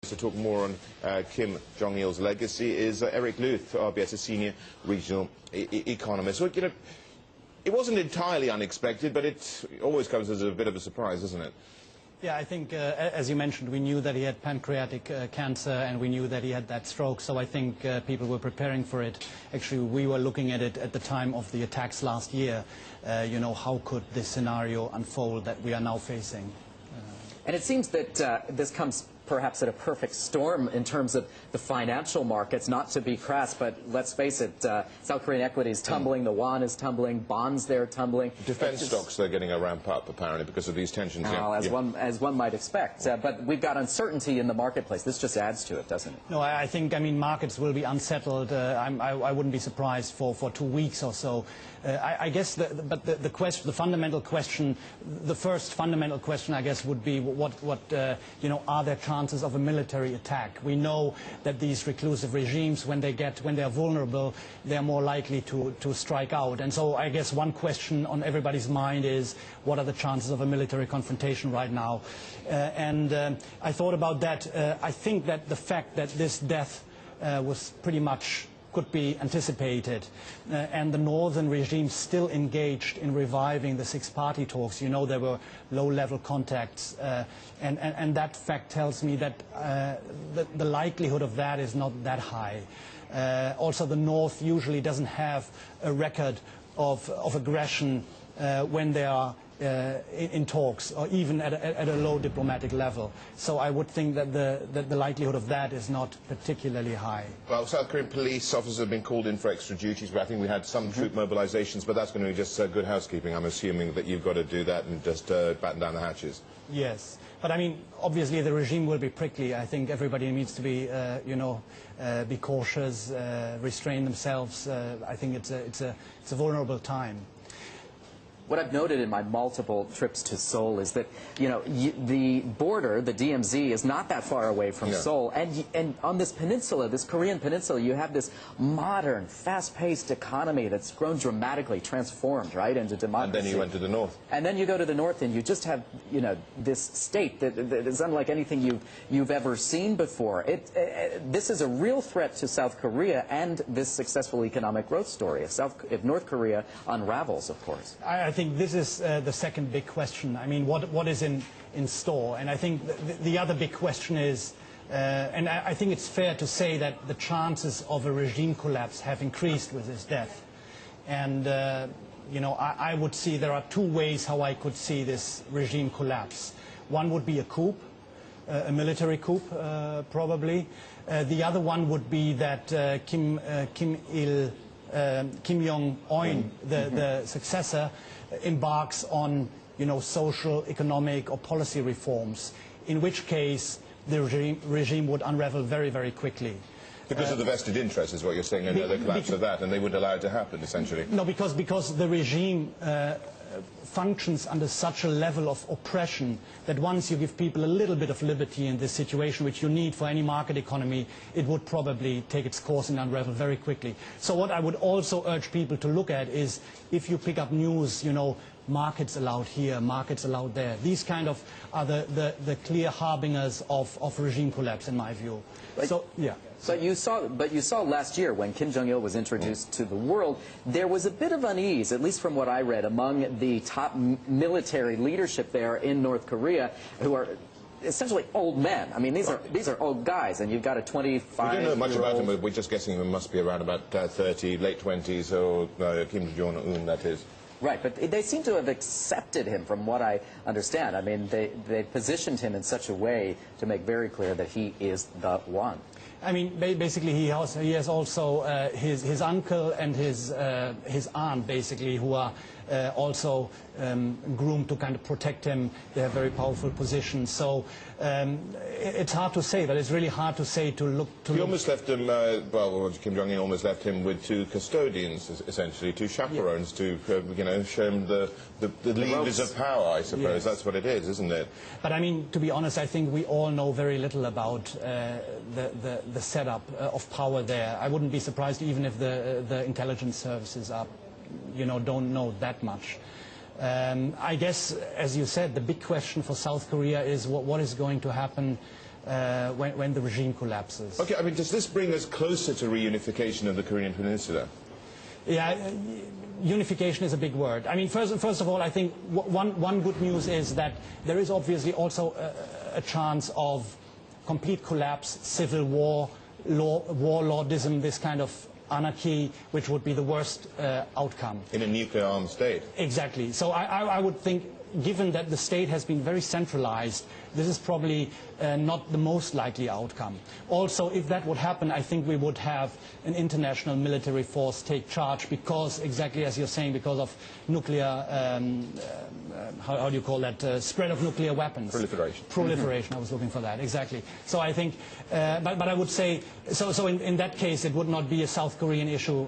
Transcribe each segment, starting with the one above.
To talk more on Kim Jong Il's legacy is Erik Lueth, RBS, a senior regional economist. Well, you know, it wasn't entirely unexpected, but it always comes as a bit of a surprise, doesn't it? Yeah, I think, as you mentioned, we knew that he had pancreatic cancer and we knew that he had that stroke, so I think people were preparing for it. Actually, we were looking at it at the time of the attacks last year. You know, how could this scenario unfold that we are now facing? And it seems that this comes perhaps at a perfect storm in terms of the financial markets, not to be crass, but let's face it, South Korean equities tumbling, the won is tumbling, bonds there tumbling. Defense stocks, they're getting a ramp up, apparently, because of these tensions. Well, as one might expect. But we've got uncertainty in the marketplace. This just adds to it, doesn't it? No, I think, markets will be unsettled. I wouldn't be surprised for 2 weeks or so. I guess, the fundamental question, the first fundamental question, I guess, would be are there chances of a military attack? We know that these reclusive regimes, when they are vulnerable, they are more likely to strike out. And so I guess one question on everybody's mind is, what are the chances of a military confrontation right now? I thought about that. I think that the fact that this death was pretty much could be anticipated, and the northern regime still engaged in reviving the six-party talks. You know, there were low-level contacts, and that fact tells me that the likelihood of that is not that high. Also, the North usually doesn't have a record of aggression when they are in talks, or even at a low diplomatic level. So I would think that the likelihood of that is not particularly high. Well, South Korean police officers have been called in for extra duties, but I think we had some troop mobilizations, but that's going to be just good housekeeping. I'm assuming that you've got to do that and just batten down the hatches. Yes, but obviously the regime will be prickly. I think everybody needs to be, be cautious, restrain themselves. I think it's a vulnerable time. What I've noted in my multiple trips to Seoul is that, the border, the DMZ, is not that far away from Seoul. And on this peninsula, this Korean peninsula, you have this modern, fast-paced economy that's grown dramatically, transformed, right, into democracy. And then you went to the north. And then you go to the north and you just have, this state that is unlike anything you've ever seen before. This is a real threat to South Korea and this successful economic growth story, if North Korea unravels, of course. I think this is the second big question. What is in store? And I think the other big question is, and I think it's fair to say that the chances of a regime collapse have increased with his death. And, I would see there are two ways how I could see this regime collapse. One would be a coup, a military coup, probably. The other one would be that Kim Jong Il, the successor, embarks on, social, economic or policy reforms, in which case the regime would unravel very, very quickly. Because of the vested interest is what you're saying, the collapse of that, and they would allow it to happen, essentially. No, because the regime functions under such a level of oppression that once you give people a little bit of liberty in this situation, which you need for any market economy, it would probably take its course and unravel very quickly. So what I would also urge people to look at is, if you pick up news, markets allowed here, markets allowed there. These kind of are the clear harbingers of regime collapse, in my view. So, yeah. But you saw last year when Kim Jong Il was introduced to the world, there was a bit of unease, at least from what I read, among the top military leadership there in North Korea, who are essentially old men. These are old guys, and you've got a 25-year-old... We don't know much about them, but we're just guessing them must be around about 30, late 20s, or Kim Jong Il, that is. Right, but they seem to have accepted him, from what I understand. They positioned him in such a way to make very clear that he is the one. Basically, he has also his uncle and his aunt, basically, who are also groomed to kind of protect him. They have very powerful positions. So it's hard to say, but it's really hard to say to look. He almost left him, Kim Jong Il almost left him with two custodians, essentially, two chaperones, to, show him the levers of power, I suppose. Yes. That's what it is, isn't it? But to be honest, I think we all know very little about the setup of power there. I wouldn't be surprised even if the intelligence services don't know that much. I guess, as you said, the big question for South Korea is what is going to happen when the regime collapses. Okay, I mean, does this bring us closer to reunification of the Korean Peninsula? Yeah, unification is a big word. I mean, first of all, I think one good news is that there is obviously also a chance of complete collapse, civil war, warlordism, this kind of anarchy, which would be the worst outcome. In a nuclear-armed state. Exactly. So I would think, given that the state has been very centralized, this is probably not the most likely outcome. Also, if that would happen, I think we would have an international military force take charge because, exactly as you're saying, because of nuclear, how do you call that, spread of nuclear weapons. Proliferation. Proliferation, I was looking for that, exactly. So I think, but I would say, so in that case, it would not be a South Korean issue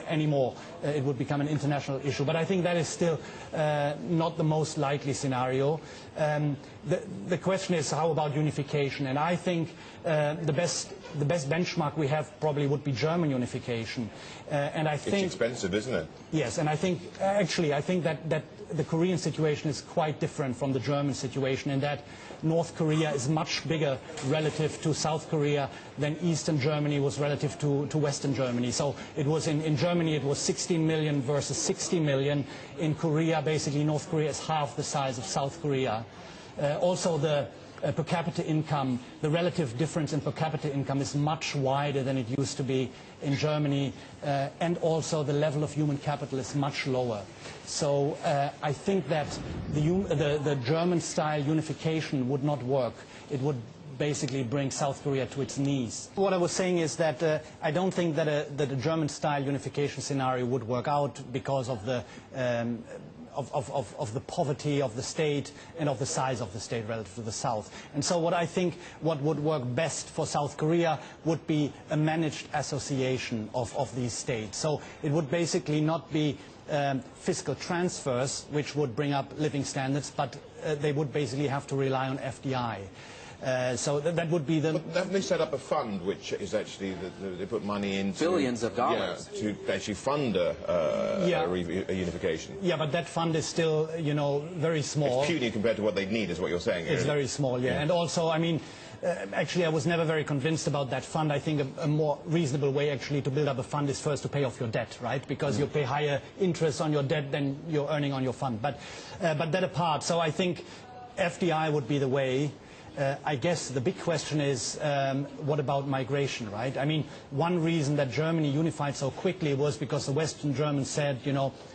anymore. It would become an international issue. But I think that is still not the most likely scenario. The question is, how about unification? And I think the best benchmark we have probably would be German unification. And I think it's expensive, isn't it? Yes, and I think I think that the Korean situation is quite different from the German situation in that North Korea is much bigger relative to South Korea than Eastern Germany was relative to Western Germany. So it was in Germany it was 16 million versus 60 million. In Korea, basically North Korea is half the size of South Korea. Also the per capita income, the relative difference in per capita income is much wider than it used to be in Germany, and also the level of human capital is much lower. So I think that the German-style unification would not work. It would basically bring South Korea to its knees. What I was saying is that I don't think that a German-style unification scenario would work out because of the of the poverty of the state and of the size of the state relative to the South. And so what would work best for South Korea would be a managed association of these states. So it would basically not be fiscal transfers, which would bring up living standards, but they would basically have to rely on FDI. So that would be the... But haven't they set up a fund which is actually, they put money into... Billions of dollars. Yeah, to actually fund a unification. Yeah, but that fund is still, very small. It's puny compared to what they'd need, is what you're saying. It's very small, yeah. And also, I mean, actually I was never very convinced about that fund. I think a more reasonable way actually to build up a fund is first to pay off your debt, right? Because you pay higher interest on your debt than you're earning on your fund. But that apart, so I think FDI would be the way. I guess the big question is, what about migration, right? I mean, one reason that Germany unified so quickly was because the Western Germans said,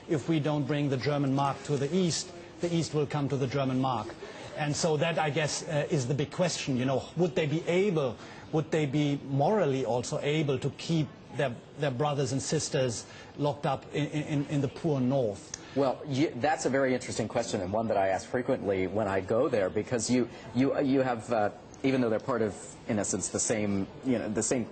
if we don't bring the German mark to the East will come to the German mark. And so that, I guess, is the big question. Would they be morally also able to keep their brothers and sisters locked up in the poor North? Well, that's a very interesting question, and one that I ask frequently when I go there, because you have, even though they're part of, in essence, the same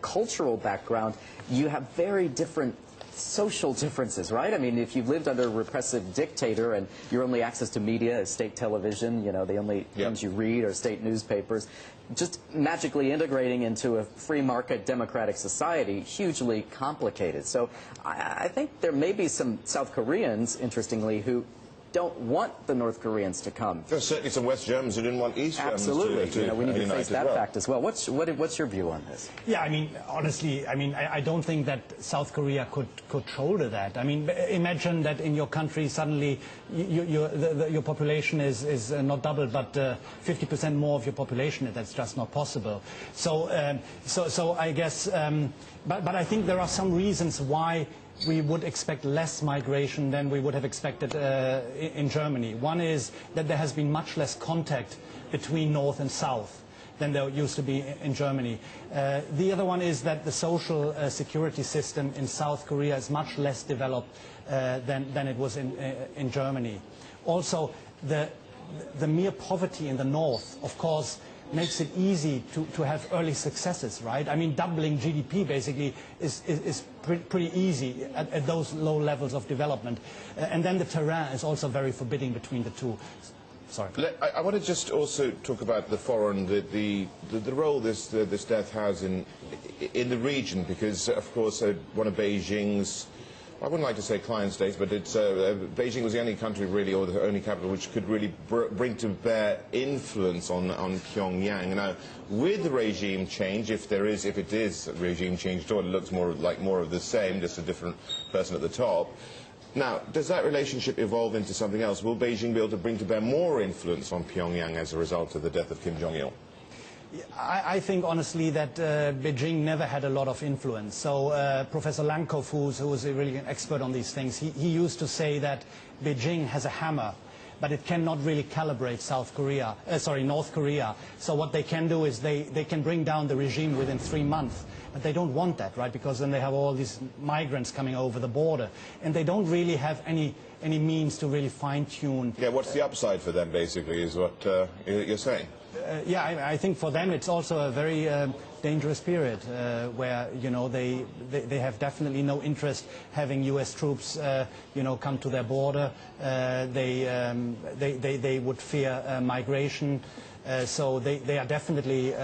cultural background, you have very different social differences, right? I mean, if you've lived under a repressive dictator and your only access to media is state television, the only things you read are state newspapers, just magically integrating into a free market democratic society, hugely complicated. So I think there may be some South Koreans, interestingly, who don't want the North Koreans to come. There are certainly some West Germans who didn't want East Germans to we need to face that fact as well. What's your view on this? Yeah, I mean, honestly, I don't think that South Korea could shoulder that. I mean, imagine that in your country suddenly your population is not double, but 50% more of your population. That's just not possible. So I guess, but I think there are some reasons why we would expect less migration than we would have expected in Germany. One is that there has been much less contact between North and South than there used to be in Germany. The other one is that the social security system in South Korea is much less developed than it was in Germany. Also, the mere poverty in the North, of course, makes it easy to have early successes, right? I mean, doubling GDP basically is pretty easy at those low levels of development. And then the terrain is also very forbidding between the two. Sorry. I want to just also talk about the foreign, the role this death has in the region, because, of course, one of Beijing's I wouldn't like to say client states, but it's, Beijing was the only country really, or the only capital, which could really bring to bear influence on Pyongyang. Now, with the regime change, if it is regime change at all, it looks more of the same, just a different person at the top. Now, does that relationship evolve into something else? Will Beijing be able to bring to bear more influence on Pyongyang as a result of the death of Kim Jong Il? I think, honestly, that Beijing never had a lot of influence. So Professor Lankov, who's really an expert on these things, he used to say that Beijing has a hammer, but it cannot really calibrate North Korea. So what they can do is they can bring down the regime within 3 months. But they don't want that, right? Because then they have all these migrants coming over the border. And they don't really have any means to really fine-tune. Yeah, what's the upside for them, basically, is what you're saying? Yeah, I think for them it's also a very dangerous period where, you know, they have definitely no interest having U.S. troops, you know, come to their border. They would fear migration. So they are definitely,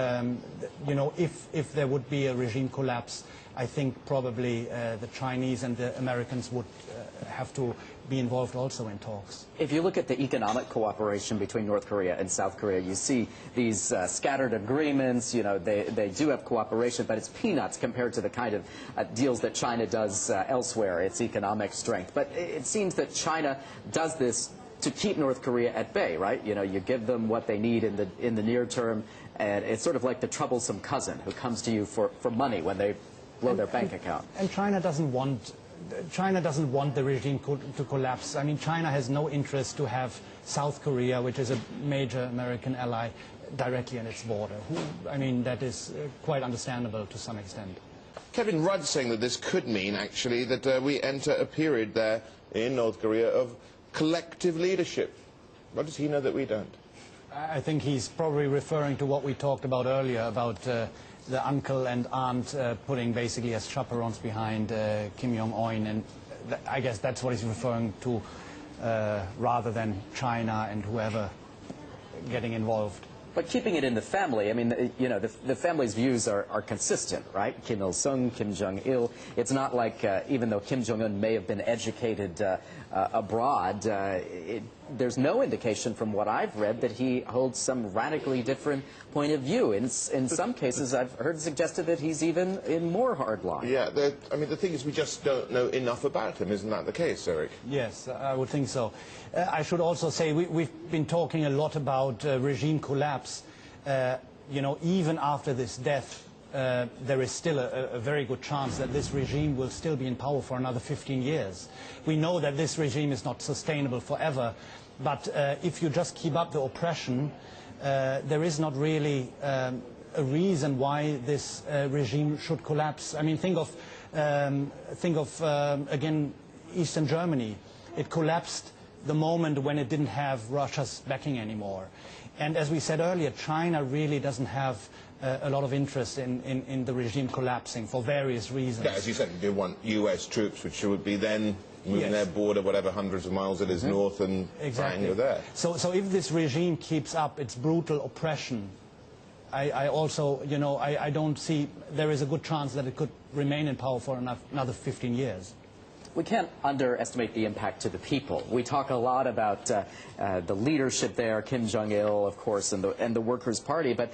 you know, if there would be a regime collapse, I think probably the Chinese and the Americans would have to be involved also in talks. If you look at the economic cooperation between North Korea and South Korea, you see these scattered agreements. You know, they do have cooperation, but it's peanuts compared to the kind of deals that China does elsewhere, its economic strength. But it seems that China does this to keep North Korea at bay, right? You know, you give them what they need in the near term, and it's sort of like the troublesome cousin who comes to you for money when they blow their bank account. And China doesn't want the regime to collapse. I mean, China has no interest to have South Korea, which is a major American ally, directly on its border. I mean, that is quite understandable to some extent. Kevin Rudd's saying that this could mean, actually, that we enter a period there in North Korea of collective leadership. What does he know that we don't? I think he's probably referring to what we talked about earlier, about the uncle and aunt putting basically as chaperones behind Kim Jong Il, and I guess that's what he's referring to, rather than China and whoever getting involved. But keeping it in the family, I mean, you know, the family's views are consistent, right? Kim Il-sung, Kim Jong Il. It's not like, even though Kim Jong-un may have been educated abroad, there's no indication from what I've read that he holds some radically different point of view. In some cases, I've heard suggested that he's even in more hardline. Yeah, I mean, the thing is we just don't know enough about him. Isn't that the case, Erik? Yes, I would think so. I should also say we've been talking a lot about regime collapse. You know, even after this death, there is still a very good chance that this regime will still be in power for another 15 years. We know that this regime is not sustainable forever, but if you just keep up the oppression, there is not really a reason why this regime should collapse. I mean, think of again, Eastern Germany. It collapsed the moment when it didn't have Russia's backing anymore. And as we said earlier, China really doesn't have a lot of interest in the regime collapsing for various reasons. Yeah, as you said, they want U.S. troops, which would be then moving their border, whatever hundreds of miles it is north, and fighting over there. So if this regime keeps up its brutal oppression, I also, you know, I don't see, there is a good chance that it could remain in power for another 15 years. We can't underestimate the impact to the people. We talk a lot about the leadership there, Kim Jong Il, of course, and the Workers' Party. But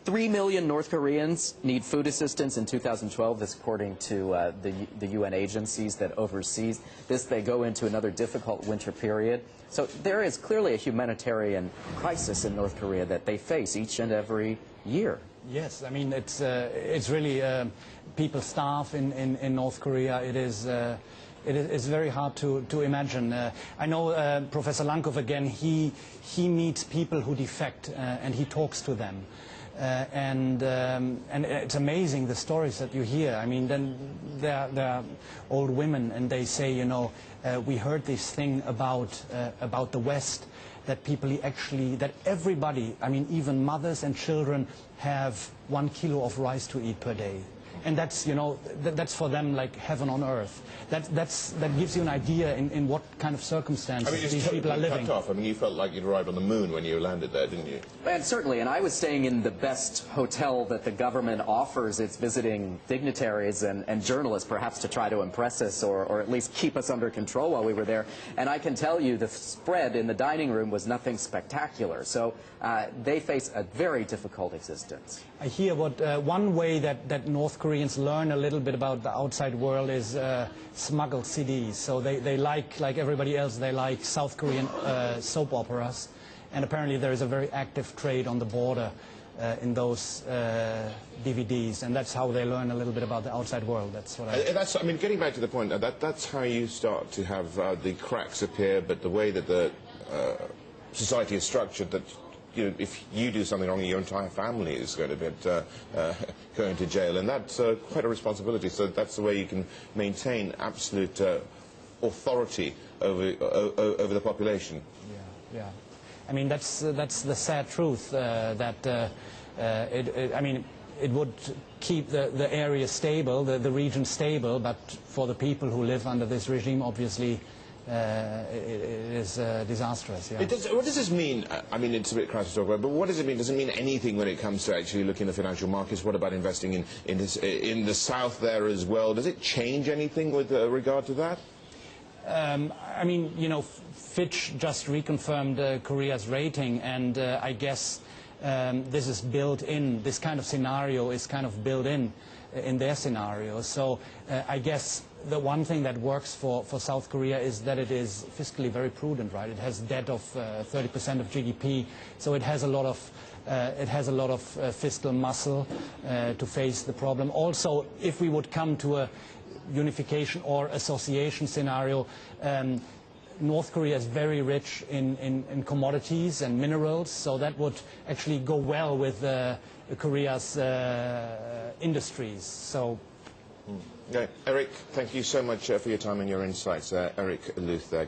3 million North Koreans need food assistance in 2012. This according to the UN agencies that oversees this. They go into another difficult winter period. So there is clearly a humanitarian crisis in North Korea that they face each and every year. Yes, I mean, it's really people starve in North Korea. It's very hard to imagine. I know Professor Lankov, again, he meets people who defect and he talks to them. And it's amazing the stories that you hear. I mean, then there are old women and they say, you know, we heard this thing about the West, that that everybody, I mean, even mothers and children have 1 kilo of rice to eat per day. and that's, you know, that's for them like heaven on earth. That gives you an idea in what kind of circumstances these people are living. Cut off. I mean, you felt like you'd arrived on the moon when you landed there, didn't you? And certainly, and I was staying in the best hotel that the government offers its visiting dignitaries and journalists, perhaps to try to impress us or at least keep us under control while we were there. And I can tell you the spread in the dining room was nothing spectacular. So they face a very difficult existence. I hear one way that North Koreans learn a little bit about the outside world is smuggled CDs. So they like everybody else, they like South Korean soap operas. And apparently there is a very active trade on the border in those DVDs, and that's how they learn a little bit about the outside world. That's what I mean, getting back to the point, that's how you start to have the cracks appear, but the way that the society is structured, that, you know, if you do something wrong, your entire family is going to be going to jail, and that's quite a responsibility. So that's the way you can maintain absolute authority over the population. Yeah. I mean, that's the sad truth, that I mean, it would keep the area stable, the region stable, but for the people who live under this regime, obviously, it is disastrous. Yeah. What does this mean? I mean, it's a bit crass to talk about, but what does it mean? Does it mean anything when it comes to actually looking at the financial markets? What about investing in the south there as well? Does it change anything with regard to that? I mean, you know, Fitch just reconfirmed Korea's rating, and I guess this is built in. This kind of scenario is kind of built in their scenario. So I guess the one thing that works for South Korea is that it is fiscally very prudent, right? It has debt of 30% of GDP, so it has a lot of fiscal muscle to face the problem. Also, if we would come to a unification or association scenario, North Korea is very rich in commodities and minerals, so that would actually go well with Korea's industries. So. Okay. Erik, thank you so much for your time and your insights. Erik Lueth there.